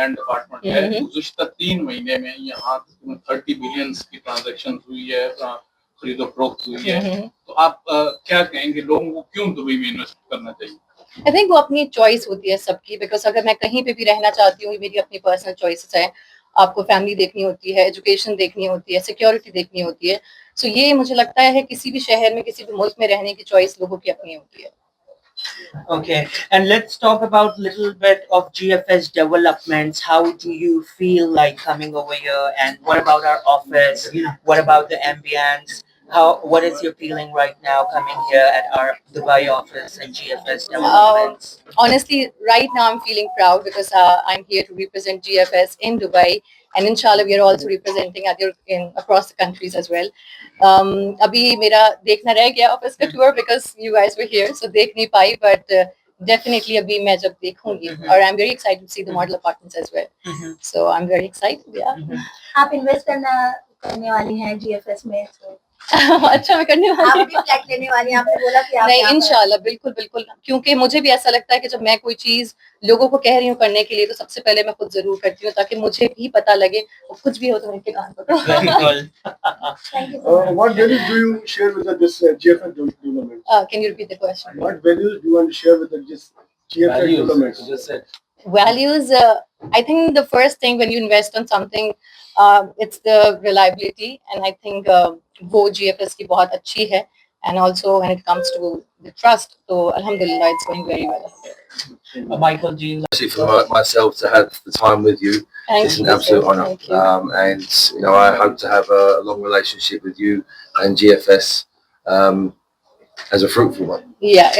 Land department है, गुज़िश्ता 3 महीने में यहाँ 30 बिलियन की ट्रांजैक्शन हुई है, खरीदो फरोख्त हुई है। तो आप क्या कहेंगे, लोगों को क्यों दुबई में इन्वेस्ट करना चाहिए? आई थिंक वो अपनी चॉइस होती है सबकी, बिकॉज अगर मैं कहीं पे भी रहना चाहती हूँ, मेरी अपनी पर्सनल चॉइसेस है। आपको फैमिली देखनी होती है, एजुकेशन देखनी होती है, सिक्योरिटी देखनी होती है। सो ये मुझे लगता है किसी भी शहर में, किसी भी मुल्क में रहने की चॉइस लोगों की अपनी होती है। Okay, and let's talk about little bit of GFS developments. How do you feel like coming over here? And what about our office? What about the ambience? What is your feeling right now coming here at our Dubai office and GFS developments? Honestly, right now I'm feeling proud because I'm here to represent GFS in Dubai, and inshallah we are also representing across the countries as well. अभी मेरा देखना रह गया office का tour because you guys were here, so देख नहीं पाई, but definitely अभी मैं जब देखूंगी, और I'm very excited to see the model apartments as well. So I'm very excited. Yeah. आप इन्वेस्ट करने वाली हैं GFS में? अच्छा, मैं करने वाली आप भी फ्लैट लेने वाली हैं, आपने बोला कि आप नहीं, इंशाल्लाह बिल्कुल बिल्कुल, क्योंकि मुझे भी ऐसा लगता है कि जब मैं कोई चीज लोगों को कह रही हूँ करने के लिए, तो सबसे पहले मैं खुद जरूर करती हूँ, ताकि मुझे भी पता लगे, और कुछ भी हो तो उनके कान पकड़ो। What values do you share with this GFS development? Can you repeat the question? What values do you want to share with this GFS development? Just said. Values, I think the first thing when you invest on something, it's the reliability, and I think वो GFS की बहुत अच्छी है, and also when it comes to the trust, so alhamdulillah it's going very well. Michael G. Actually, for myself to have the time with you, it's an absolute honour, and I hope to have a long relationship with you and GFS as a fruitful one. Yeah,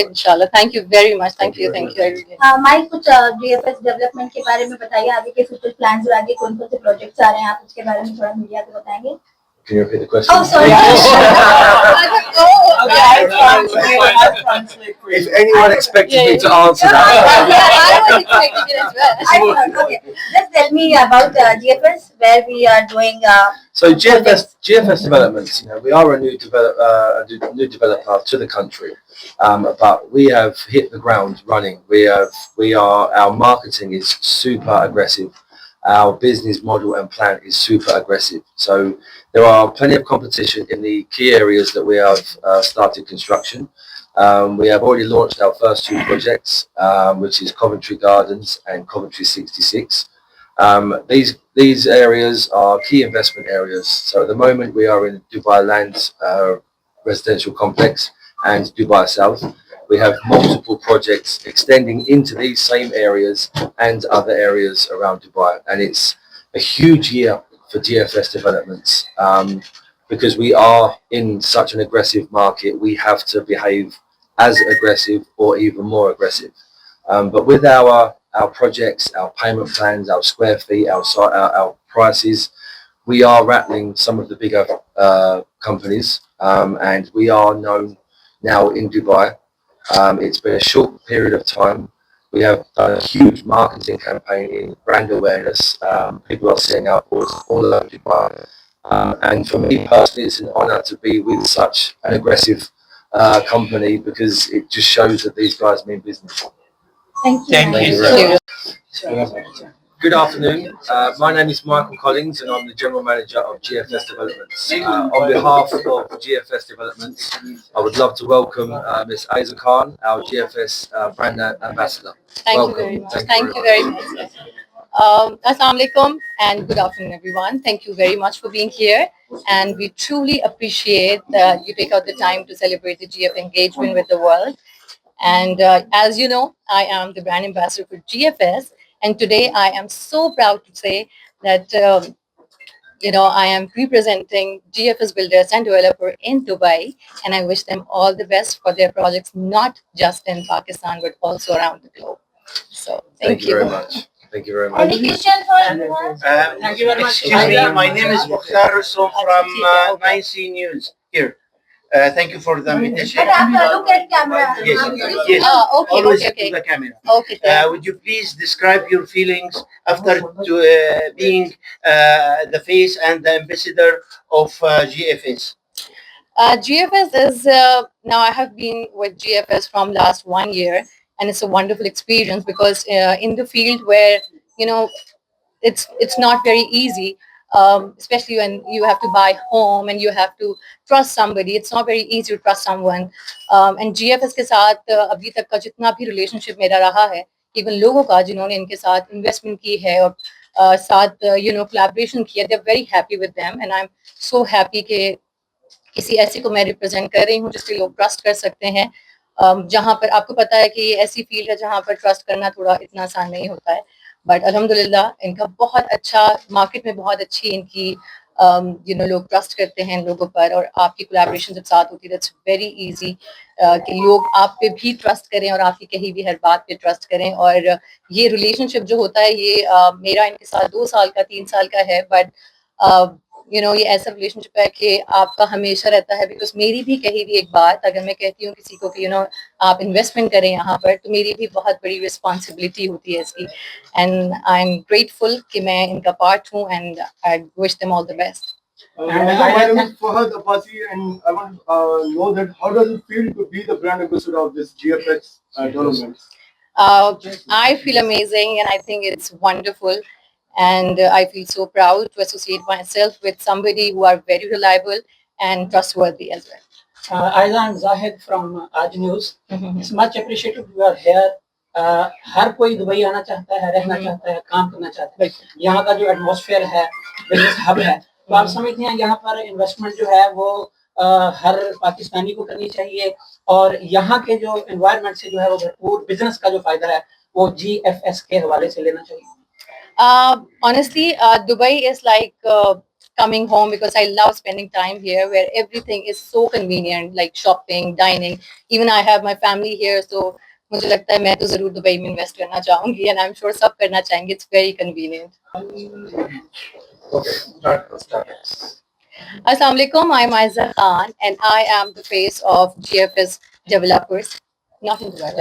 inshallah. Thank you very much. Thank you. Mike, कुछ GFS development के बारे में बताइए, आगे के future plans और आगे कौन कौन से प्रोजेक्ट्स आ रहे हैं, आप उसके बारे में थोड़ा मीडिया को बताएंगे? Can you repeat the question? Oh, sorry. If anyone expected me to answer that. I was expecting it as well. Okay. Just tell me about GFS, where we are doing. So GFS developments. We are a new developer to the country, but we have hit the ground running. Our marketing is super aggressive. Our business model and plan is super aggressive. So there are plenty of competition in the key areas that we have started construction. We have already launched our first 2 projects, which is Coventry Gardens and Coventry 66. These areas are key investment areas. So at the moment we are in Dubai Land residential complex and Dubai South. We have multiple projects extending into these same areas and other areas around Dubai, and it's a huge year for GFS developments because we are in such an aggressive market. We have to behave as aggressive or even more aggressive. But with our projects, our payment plans, our square feet, our prices, we are rattling some of the bigger companies, and we are known now in Dubai. It's been a short period of time. We have done a huge marketing campaign in brand awareness. People are seeing our boards all over Dubai. And for me personally, it's an honour to be with such an aggressive company, because it just shows that these guys mean business. Thank you. Thank you very much. Good afternoon. My name is Michael Collins, and I'm the General Manager of GFS Developments. On behalf of GFS Developments, I would love to welcome Ms. Aiza Khan, our GFS Brand Ambassador. Thank you very much. Thank you very much. Assalamu alaikum and good afternoon, everyone. Thank you very much for being here, and we truly appreciate that you take out the time to celebrate the GF engagement with the world. And as you know, I am the brand ambassador for GFS, and today I am so proud to say that I am representing GFS Builders and Developer in Dubai, and I wish them all the best for their projects, not just in Pakistan but also around the globe. So thank you very much. Thank you very much. Any question for everyone? Thank you very much. Excuse me, my name is Mukhtar Rasoom from 9C News here. Thank you for the invitation. Look at camera. Yes. Okay. Always to the camera. Okay. Would you please describe your feelings after being the face and the ambassador of GFS? GFS is now I have been with GFS from last 1 year, and it's a wonderful experience because in the field where it's not very easy, especially when you have to buy home and you have to trust somebody. It's not very easy to trust someone. And GFS के साथ अभी तक का जितना भी relationship मेरा रहा है, even लोगों का जिन्होंने इनके साथ investment की है और साथ collaboration किया, they're very happy with them, and I'm so happy कि किसी ऐसे को मैं रिप्रेजेंट कर रही हूँ जिसके लोग ट्रस्ट कर सकते हैं। जहाँ पर आपको पता है कि ये ऐसी फील्ड है जहाँ पर ट्रस्ट करना थोड़ा इतना आसान नहीं होता है, बट अल्हम्दुलिल्लाह इनका बहुत अच्छा मार्केट में बहुत अच्छी इनकी लोग ट्रस्ट करते हैं इन लोगों पर, और आपकी कोलैबोरेशन जब साथ होती है दैट्स वेरी इजी कि लोग आप पे भी ट्रस्ट करें और आपकी कहीं भी हर बात पे ट्रस्ट करें। और ये रिलेशनशिप जो होता है ये मेरा इनके साथ 2 साल का 3 साल का है, बट ये ऐसा रिलेशनशिप है कि आपका हमेशा रहता है। बिकॉज मेरी भी कहीं भी एक बात अगर मैं कहती हूँ किसी को कि आप इन्वेस्टमेंट करें यहाँ पर, तो मेरी भी बहुत बड़ी रिस्पॉन्सिबिलिटी होती है इसकी, एंड आई एम ग्रेटफुल कि मैं इनका पार्ट हूँ, and I wish them all the best. My name is Fahad Abbasi, and I want to know that how does it feel to be the brand ambassador of this GFX development? I feel amazing, and I think it's wonderful, and I feel so proud to associate myself with somebody who are very reliable and trustworthy as well. Aizan Zahid from Aaj News. It's much appreciated you are here. हर कोई Dubai आना चाहता है, रहना चाहता है, काम करना चाहता है। यहाँ का जो एटमॉस्फेयर है, बिजनेस हब है, तो आप समझते हैं यहाँ पर इन्वेस्टमेंट जो है वो हर पाकिस्तानी को करनी चाहिए, और यहाँ के जो एनवायरनमेंट से जो है वो भरपूर बिजनेस का जो फायदा है वो GFS के हवाले से लेना चाहिए। Honestly, Dubai is like coming home because I love spending time here, where everything is so convenient, like shopping, dining. Even I have my family here, so मुझे लगता है मैं तो जरूर दुबई में इन्वेस्ट करना चाहूंगी, and I'm sure सब करना चाहेंगे. It's very convenient. Assalamu alaikum. I'm Aiza Khan, and I am the face of GFS Developers. Not in Dubai.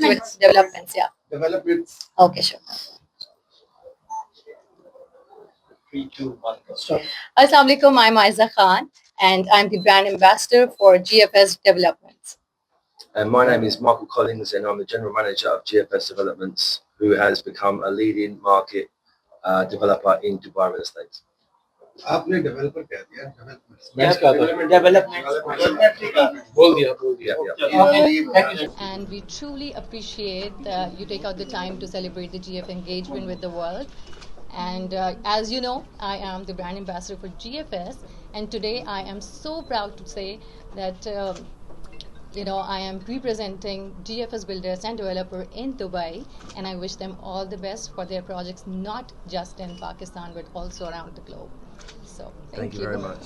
With developments. Yeah. Developments. Okay, sure. 3, 2, 1. Stop. Assalamu alaikum. I'm Aiza Khan, and I'm the brand ambassador for GFS Developments. And my name is Michael Collins, and I'm the general manager of GFS Developments, who has become a leading market developer in Dubai real estate. आपने developer कह दिया, बोल दिया Yeah. And we truly appreciate you take out the time to celebrate the GF engagement with the world. And as you know, I am the brand ambassador for GFS, and today I am so proud to say that I am representing GFS Builders and Developer in Dubai, and I wish them all the best for their projects, not just in Pakistan but also around the globe. So Thank you very much.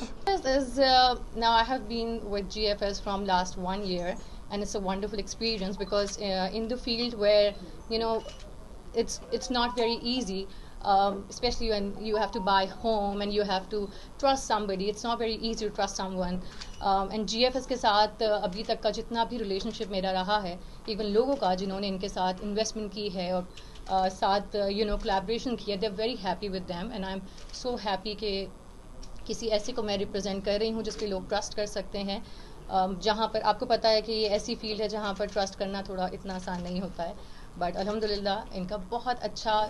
Now I have been with GFS from last 1 year, and it's a wonderful experience because in the field where it's not very easy, especially when you have to buy home and you have to trust somebody. It's not very easy to trust someone. And GFS के साथ अभी तक का जितना भी relationship मेरा रहा है, even लोगों का जिन्होंने इनके साथ investment की है और साथ collaboration किया, they're very happy with them, and I'm so happy कि किसी ऐसे को मैं रिप्रेजेंट कर रही हूँ जिसके लोग ट्रस्ट कर सकते हैं। जहाँ पर आपको पता है कि ये ऐसी फील्ड है जहाँ पर ट्रस्ट करना थोड़ा इतना आसान नहीं होता है, बट अल्हम्दुलिल्लाह इनका बहुत अच्छा